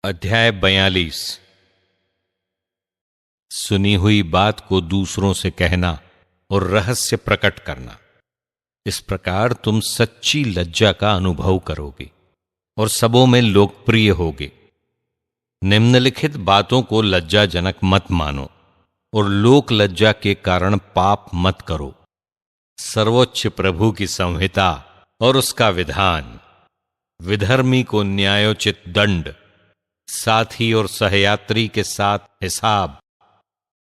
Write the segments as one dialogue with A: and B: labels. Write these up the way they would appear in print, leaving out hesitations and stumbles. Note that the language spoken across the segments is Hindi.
A: अध्याय 42। सुनी हुई बात को दूसरों से कहना और रहस्य प्रकट करना। इस प्रकार तुम सच्ची लज्जा का अनुभव करोगे और सबों में लोकप्रिय होगे। निम्नलिखित बातों को लज्जाजनक मत मानो और लोक लज्जा के कारण पाप मत करो। सर्वोच्च प्रभु की संहिता और उसका विधान, विधर्मी को न्यायोचित दंड, साथी और सहयात्री के साथ हिसाब,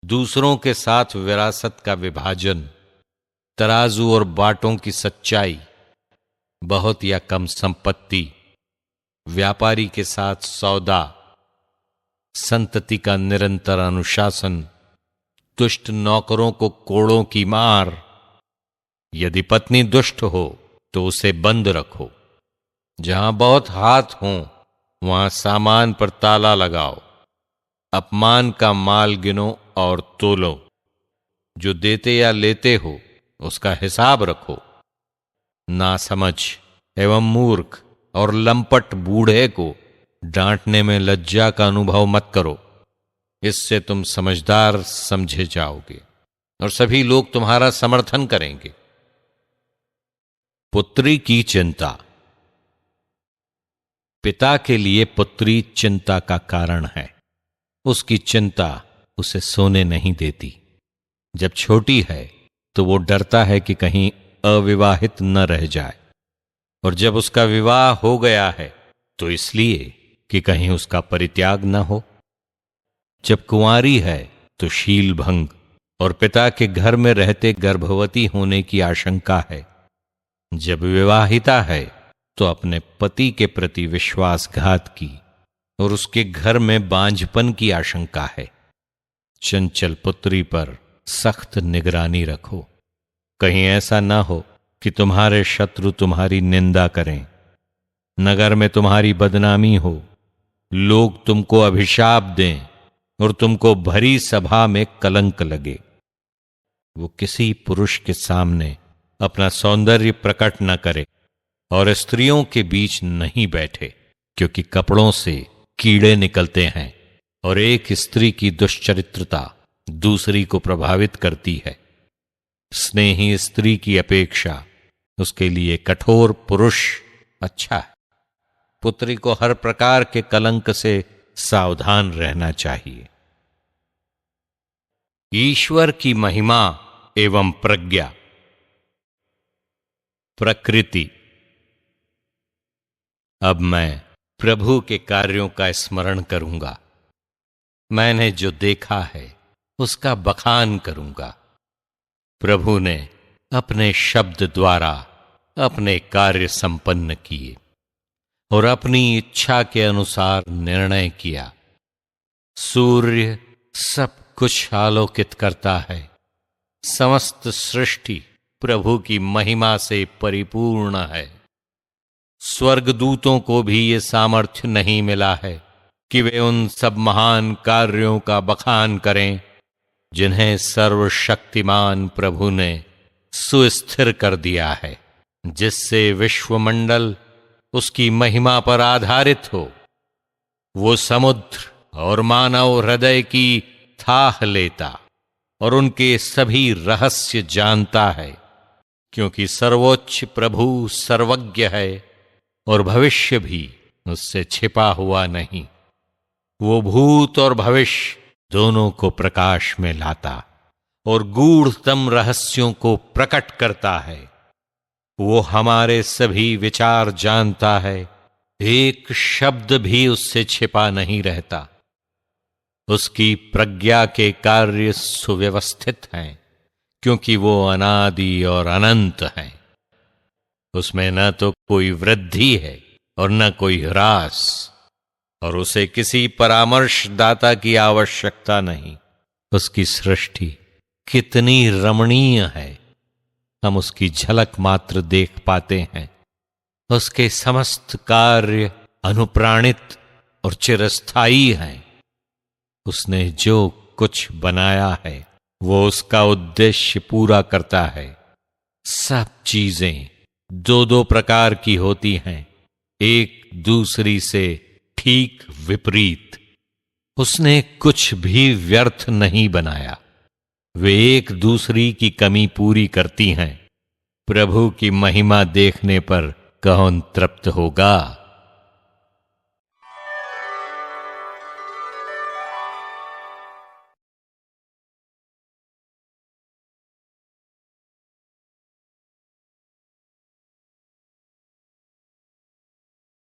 A: दूसरों के साथ विरासत का विभाजन, तराजू और बाटों की सच्चाई, बहुत या कम संपत्ति, व्यापारी के साथ सौदा, संतति का निरंतर अनुशासन, दुष्ट नौकरों को कोड़ों की मार। यदि पत्नी दुष्ट हो तो उसे बंद रखो। जहां बहुत हाथ हों वहां सामान पर ताला लगाओ। अपमान का माल गिनो और तोलो। जो देते या लेते हो उसका हिसाब रखो। नासमझ एवं मूर्ख और लंपट बूढ़े को डांटने में लज्जा का अनुभव मत करो। इससे तुम समझदार समझे जाओगे और सभी लोग तुम्हारा समर्थन करेंगे। पुत्री की चिंता। पिता के लिए पुत्री चिंता का कारण है। उसकी चिंता उसे सोने नहीं देती। जब छोटी है तो वो डरता है कि कहीं अविवाहित न रह जाए, और जब उसका विवाह हो गया है तो इसलिए कि कहीं उसका परित्याग न हो। जब कुंवारी है तो शील भंग और पिता के घर में रहते गर्भवती होने की आशंका है। जब विवाहिता है तो अपने पति के प्रति विश्वासघात की और उसके घर में बांझपन की आशंका है। चंचल पुत्री पर सख्त निगरानी रखो। कहीं ऐसा ना हो कि तुम्हारे शत्रु तुम्हारी निंदा करें, नगर में तुम्हारी बदनामी हो, लोग तुमको अभिशाप दें और तुमको भरी सभा में कलंक लगे। वो किसी पुरुष के सामने अपना सौंदर्य प्रकट न करे और स्त्रियों के बीच नहीं बैठे, क्योंकि कपड़ों से कीड़े निकलते हैं और एक स्त्री की दुश्चरित्रता दूसरी को प्रभावित करती है। स्नेही स्त्री की अपेक्षा उसके लिए कठोर पुरुष अच्छा है। पुत्री को हर प्रकार के कलंक से सावधान रहना चाहिए। ईश्वर की महिमा एवं प्रज्ञा। प्रकृति। अब मैं प्रभु के कार्यों का स्मरण करूंगा। मैंने जो देखा है उसका बखान करूंगा। प्रभु ने अपने शब्द द्वारा अपने कार्य संपन्न किए और अपनी इच्छा के अनुसार निर्णय किया। सूर्य सब कुछ आलोकित करता है। समस्त सृष्टि प्रभु की महिमा से परिपूर्ण है। स्वर्गदूतों को भी ये सामर्थ्य नहीं मिला है कि वे उन सब महान कार्यों का बखान करें जिन्हें सर्वशक्तिमान प्रभु ने सुस्थिर कर दिया है, जिससे विश्वमंडल उसकी महिमा पर आधारित हो। वो समुद्र और मानव हृदय की थाह लेता और उनके सभी रहस्य जानता है, क्योंकि सर्वोच्च प्रभु सर्वज्ञ है और भविष्य भी उससे छिपा हुआ नहीं। वो भूत और भविष्य दोनों को प्रकाश में लाता और गूढ़तम रहस्यों को प्रकट करता है। वो हमारे सभी विचार जानता है। एक शब्द भी उससे छिपा नहीं रहता। उसकी प्रज्ञा के कार्य सुव्यवस्थित हैं, क्योंकि वो अनादि और अनंत हैं। उसमें न तो कोई वृद्धि है और न कोई ह्रास, और उसे किसी परामर्शदाता की आवश्यकता नहीं। उसकी सृष्टि कितनी रमणीय है, हम उसकी झलक मात्र देख पाते हैं। उसके समस्त कार्य अनुप्राणित और चिरस्थायी हैं। उसने जो कुछ बनाया है वो उसका उद्देश्य पूरा करता है। सब चीजें दो दो प्रकार की होती हैं, एक दूसरी से ठीक विपरीत। उसने कुछ भी व्यर्थ नहीं बनाया। वे एक दूसरी की कमी पूरी करती हैं। प्रभु की महिमा देखने पर कौन तृप्त होगा।